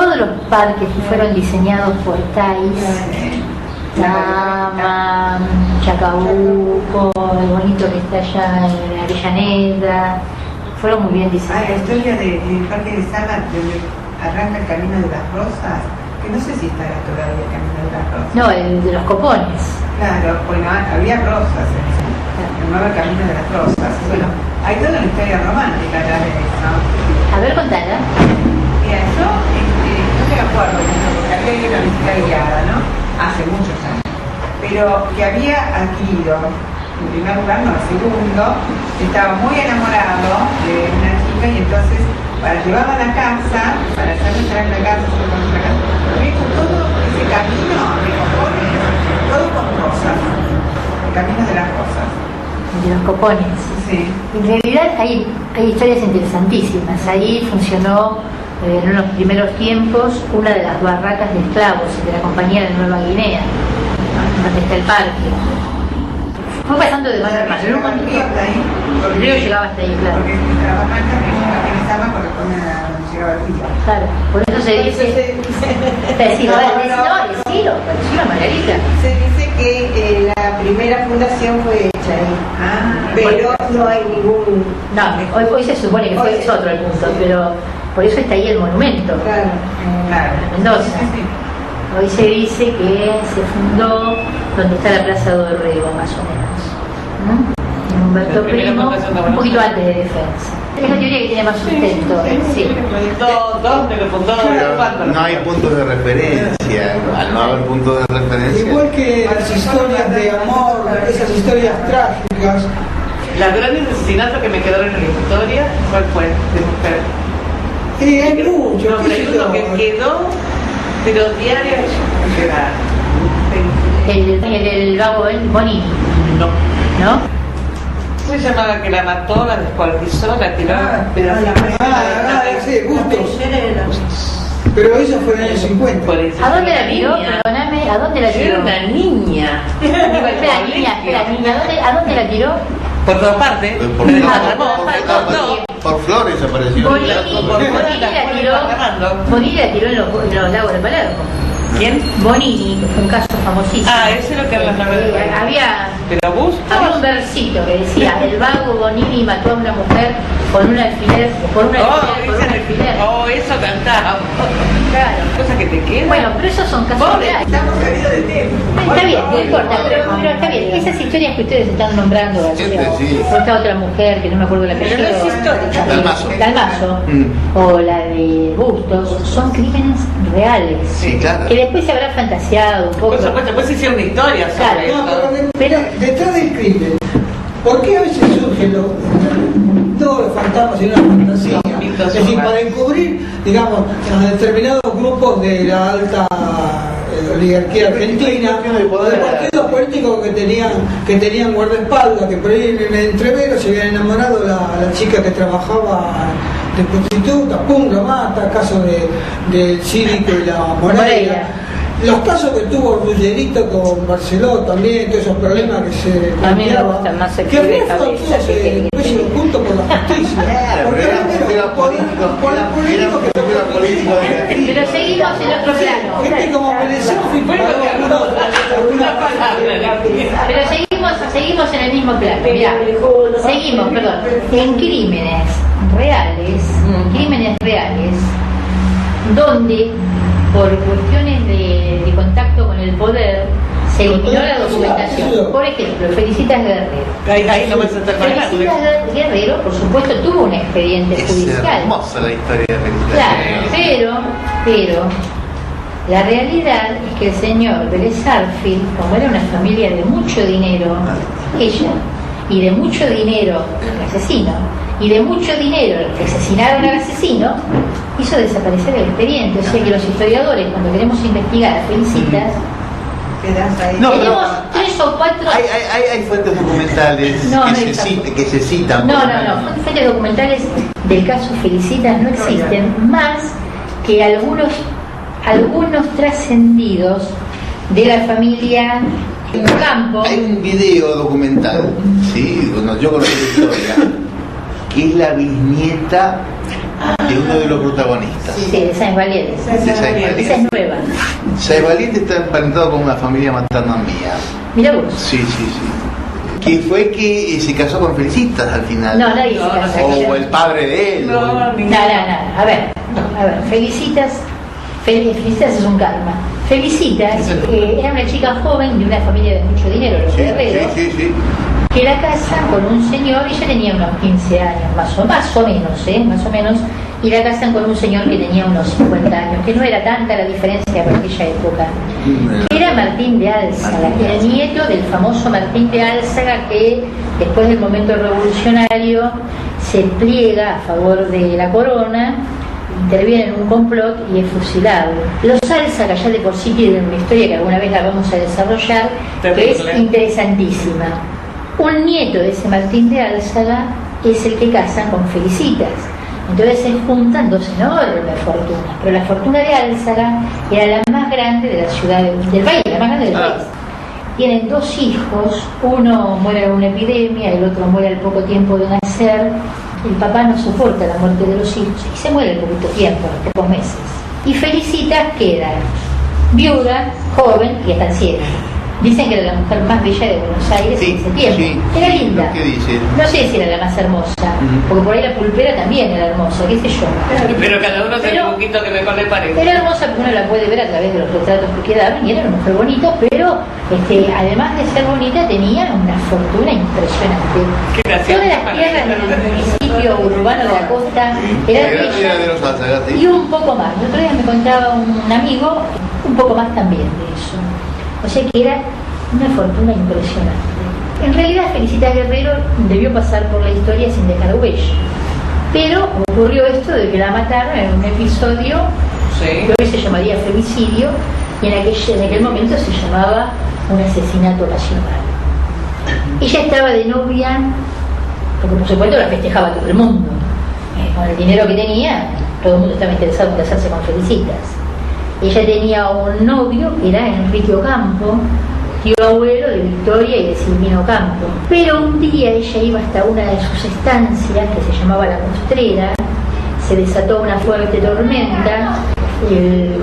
todos los parques que fueron diseñados por Thais, Tama, Chacabuco, el bonito que está allá en Avellaneda, fueron muy bien diseñados. La historia del Parque de Sama, donde arranca el Camino de las Rosas, que no sé si estará todavía el Camino de las Rosas. No, el de los copones. Claro, bueno, había rosas en eso, llamaba el Camino de las Rosas. Bueno, hay toda una historia romántica atrás de eso. A ver, contala. Mira, yo no me acuerdo mucho, porque había ido a una visita guiada, ¿no? Hace muchos años. Pero que había adquirido, en primer lugar, no, en segundo, estaba muy enamorado de una chica y entonces, para llevarla a la casa, para hacerle entrar en la casa, había hecho todo ese camino de copones, todo con rosas, el camino de las rosas. De los copones. Sí. En realidad hay historias interesantísimas. Ahí funcionó en unos primeros tiempos una de las barracas de esclavos de la Compañía de Nueva Guinea, donde está el parque. Fue pasando de mano en mano. El río llegaba hasta ahí, claro. Porque la barranca que estaba corresponde a donde llegaba el río. Claro, por eso se dice. Decilo, Margarita. Se dice que la primera fundación fue hecha ahí, pero no hay ningún... No, hoy se supone que es otro el punto, pero por eso está ahí el monumento. Claro. Mendoza. Sí. Hoy se dice que se fundó donde está la Plaza Dorrego, más o menos. En Humberto Primo, un poquito antes de Defensa. Es la teoría que tiene más sustento. Sí. ¿Dónde lo fundó? No hay puntos de referencia. Al no haber puntos de referencia. Igual que las historias de amor, esas historias trágicas. La gran asesinato que me quedó en la historia, ¿cuál fue? De mujer. Hay mucho. No, pero hay uno que quedó, pero diario El vago Bonini. ¿No? Se llamaba que la mató, la descuartizó, la tiró. Pero Sí, Bustos. Pero eso fue en el año 50. ¿A dónde la tiró? Perdóname, ¿a dónde la tiró? Era una niña. Espera, niña, ¿a dónde la tiró? Por todas partes. Por Flores apareció. Bonini la tiró en los lagos de Palermo. ¿Quién? Bonini, que fue un caso famosísimo. Ese es lo que hablas la verdad. Había Pero un versito que decía: el vago Bonini mató a una mujer con un alfiler, eso cantaba. Claro. Cosa que te queda. Bueno, pero esos son casos reales. Estamos salidos de tema. Está bien, no importa, pero está bien. Esas historias que ustedes están nombrando, o esta otra mujer que no me acuerdo la apellido, Dalmazo, o la de Bustos, son crímenes reales. Sí, claro. Que después se habrá fantaseado un poco. Por supuesto, después se hicieron una historia sobre esto. Pero detrás del crimen, ¿por qué a veces surgen todos los fantasmas y una fantasía? Es decir, para encubrir, digamos, a determinados grupos de la alta oligarquía argentina, de partidos políticos que tenían guardaespaldas, que por ahí en el entrevero se habían enamorado la chica que trabajaba de prostituta, pum, lo mata, caso del Cívico y la Moreira. Los casos que tuvo Ruggerito con Barceló también, todos esos problemas que se planteaban, que al final fueron todos ocultos por la justicia. Pero seguimos en otro plano. Gente como Belezofi, pero seguimos en el mismo plano. Mirá, seguimos, en crímenes reales, donde por cuestiones de contacto con el poder se eliminó la documentación. Por ejemplo, Felicitas Guerrero. Ahí no me senté con Felicitas Guerrero, por supuesto, tuvo un expediente judicial. Es hermosa la historia de Felicitas. Claro, pero la realidad es que el señor Vélez Arfield, como era una familia de mucho dinero, ella, y de mucho dinero el asesino, y de mucho dinero el que asesinaron al asesino, hizo desaparecer el expediente. O sea que los historiadores, cuando queremos investigar a Felicitas, tenemos 3 o 4... Hay fuentes documentales que se citan. No, fuentes documentales del caso Felicitas no existen, más que algunos trascendidos de la familia en campo. Hay un video documental, ¿sí? Bueno, yo conozco la historia, que es la bisnieta de uno de los protagonistas. Sí, de Sáenz Valiente. De Sáenz Valiente. Esa es nueva. Sáenz Valiente está emparentado con una familia materna mía. Mira vos. Sí. Que fue que se casó con Felicitas al final. No, nadie se casó. O el padre de él. No, Nada. A ver, Felicitas es un karma. Felicitas era una chica joven de una familia de mucho dinero, los guerreros, Sí. que la casan con un señor, ella tenía unos 15 años, más o menos, y la casan con un señor que tenía unos 50 años, que no era tanta la diferencia por aquella época. Era Martín de Álzaga, el nieto del famoso Martín de Álzaga, que después del momento revolucionario se pliega a favor de la corona, interviene en un complot y es fusilado. Los Álzaga ya de por sí tienen una historia que alguna vez la vamos a desarrollar, que es interesantísima. Un nieto de ese Martín de Álzaga es el que casan con Felicitas. Entonces se juntan dos enormes fortunas, pero la fortuna de Álzaga era la más grande de la ciudad del país, la más grande del país. Tienen dos hijos, uno muere de una epidemia, el otro muere al poco tiempo de nacer. El papá no soporta la muerte de los hijos y se muere al poquito tiempo, a los pocos meses. Y Felicitas queda viuda, joven y hasta ciega. Dicen que era la mujer más bella de Buenos Aires en ese tiempo. Era linda. ¿Qué dice? No sé si era la más hermosa, porque por ahí la pulpera también era hermosa, qué sé yo. Pero cada uno tiene un poquito que mejor le parece. Era hermosa porque uno la puede ver a través de los retratos que quedaban y era una mujer bonita, pero además de ser bonita tenía una fortuna impresionante. Todas las tierras del municipio urbano de la costa eran de ella de los Álzaga, sí. y un poco más. El otro día me contaba un amigo un poco más también de eso. O sea que era una fortuna impresionante. En realidad Felicitas Guerrero debió pasar por la historia sin dejar huella. Pero ocurrió esto de que la mataron en un episodio que hoy se llamaría femicidio y en aquel momento se llamaba un asesinato pasional. Ella estaba de novia, porque por supuesto la festejaba todo el mundo. Con el dinero que tenía, todo el mundo estaba interesado en casarse con Felicitas. Ella tenía un novio que era Enrique Ocampo, tío abuelo de Victoria y de Silvino Ocampo. Pero un día ella iba hasta una de sus estancias, que se llamaba La Mostrera, se desató una fuerte tormenta, el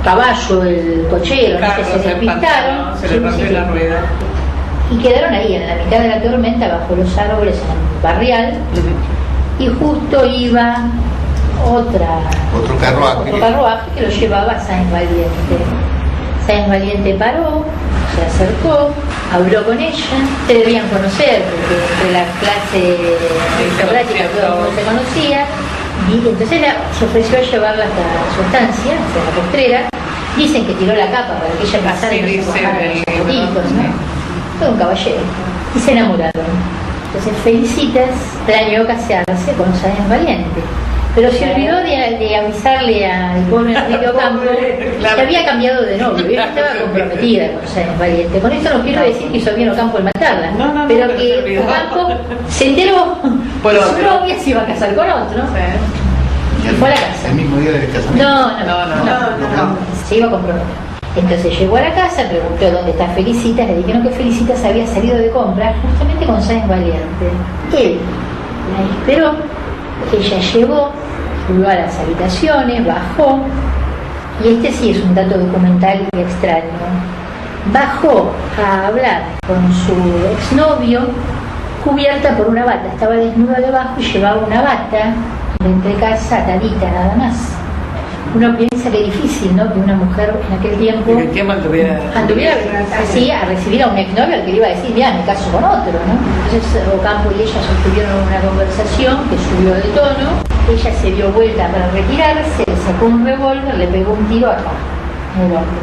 caballo, el cochero, no sé, se despistaron. Se le rompió la rueda. Y quedaron ahí, en la mitad de la tormenta, bajo los árboles, en el barrial, y justo iba otro carruaje que lo llevaba a Sáenz Valiente. Sáenz Valiente paró, se acercó, habló con ella, se debían conocer porque entre la clase aristocrática todo el mundo se conocía, y entonces se ofreció a llevarla hasta su estancia, hasta La Postrera. Dicen que tiró la capa para que ella pasara y no se mojara los fotitos, ¿no? Fue un caballero y se enamoraron. Entonces Felicitas planeó casarse con Sáenz Valiente, pero se olvidó de avisarle al pobre Enrique Ocampo que había cambiado de novio. Ella estaba comprometida con Sáenz Valiente. Con esto no quiero decir que hizo bien Ocampo en matarla, pero que Ocampo se enteró que su novia se iba a casar con otro y fue a la casa. ¿El mismo día del casamiento? No, se iba a comprometer. Entonces llegó a la casa, preguntó dónde está Felicitas, le dijeron que Felicitas había salido de compras justamente con Sáenz Valiente. Él la esperó, ella llegó, subió a las habitaciones, bajó, y este sí es un dato documental y extraño. Bajó a hablar con su exnovio cubierta por una bata, estaba desnuda debajo y llevaba una bata de entrecalza atadita nada más. Uno piensa que es difícil, ¿no? Que una mujer en aquel tiempo anduviera así a recibir a un exnovio al que le iba a decir, mira, me caso con otro, ¿no? Entonces Ocampo y ella sostuvieron una conversación que subió de tono, ella se dio vuelta para retirarse, le sacó un revólver, le pegó un tiro acá, en el hombro.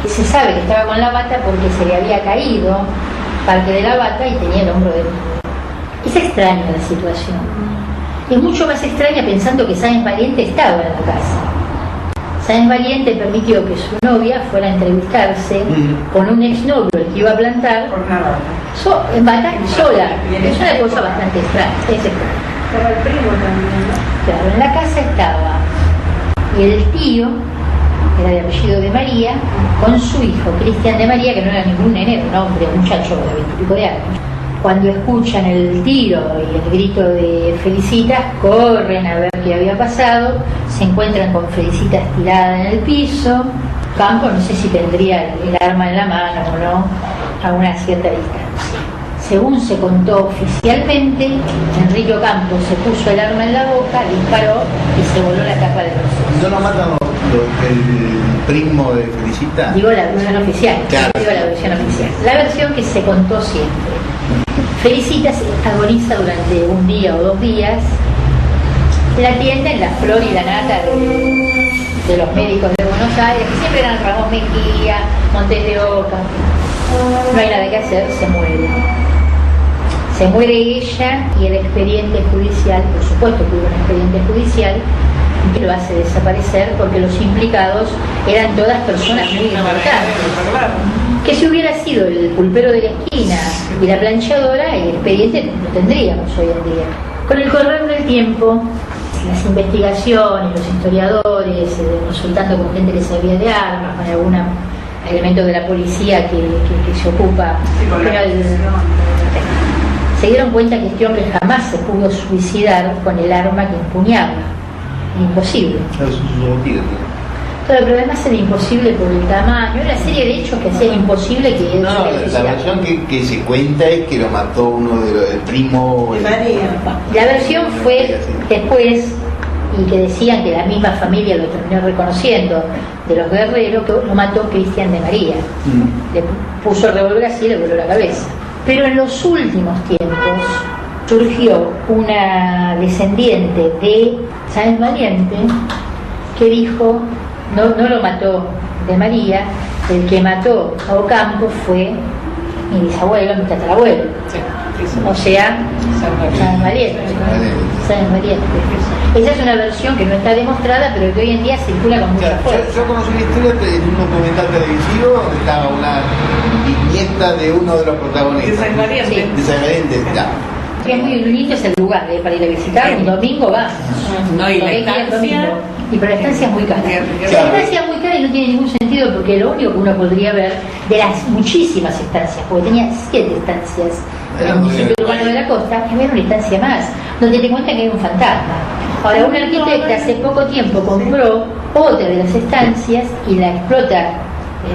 Y se sabe que estaba con la bata porque se le había caído parte de la bata y tenía el hombro desnudo. Es extraña la situación. Es mucho más extraña pensando que Sáenz Valiente estaba en la casa. Sáenz Valiente permitió que su novia fuera a entrevistarse con un exnovio el que iba a plantar en bata sola. Es una cosa bastante extraña. Es extraña. Estaba el primo también, ¿no? Claro, en la casa estaba el tío, era de apellido de María, con su hijo Cristian de María, que no era ningún nene, era un hombre, un muchacho de 20 y pico de años. Cuando escuchan el tiro y el grito de Felicitas, corren a ver qué había pasado, se encuentran con Felicitas tirada en el piso. Campo no sé si tendría el arma en la mano o no, a una cierta distancia. Según se contó oficialmente, Enrique Ocampo se puso el arma en la boca, disparó y se voló la tapa de los ojos. ¿No lo matan el primo de Felicitas? Digo la versión oficial. Claro. Digo la versión oficial. La versión que se contó siempre. Felicitas agoniza durante un día o 2 días. La atienden la flor y la nata de los médicos de Buenos Aires, que siempre eran Ramón Mejía, Montes de Oca. No hay nada que hacer, se muere. Se muere ella y el expediente judicial, por supuesto que hubo un expediente judicial, que lo hace desaparecer porque los implicados eran todas personas muy importantes. Que si hubiera sido el pulpero de la esquina y la planchadora, el expediente lo tendríamos hoy en día. Con el correr del tiempo, las investigaciones, los historiadores, consultando con gente que sabía de armas, con algún elemento de la policía que se ocupa, se dieron cuenta que este hombre jamás se pudo suicidar con el arma que empuñaba. Imposible. Pero además era imposible por el tamaño, una serie de hechos que hacían imposible que... No, la versión que se cuenta es que lo mató uno de los, el primo... La versión fue después, y que decían que la misma familia lo terminó reconociendo, de los Guerreros, que lo mató Cristian de María. Le puso el revólver así y le voló la cabeza. Pero en los últimos tiempos surgió una descendiente de Sáenz Valiente que dijo, no lo mató de María, el que mató a Ocampo fue mi bisabuelo, mi tatarabuelo. O sea, Sáenz Valiente. Sáenz Valiente. Esa es una versión que no está demostrada, pero que hoy en día circula con mucha fuerza. Yo conocí una historia en un documental televisivo donde estaba una nieta de uno de los protagonistas. De Sáenz Valiente. Sí. De Sáenz Valiente, ya. Que es muy lindo ese lugar para ir a visitar, un domingo va. No, y la estancia. Y pero la estancia es muy cara. La estancia es muy cara y no tiene ningún sentido porque lo único que uno podría ver de las muchísimas estancias, porque tenía 7 estancias en el municipio urbano de la costa, es ver una estancia más, donde te cuentan que hay un fantasma. Ahora, un arquitecta hace poco tiempo compró otra de las estancias y la explota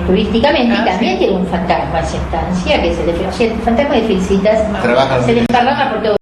turísticamente y también tiene un fantasma esa estancia, que es el fantasma de Felicitas, se le emparrama por todo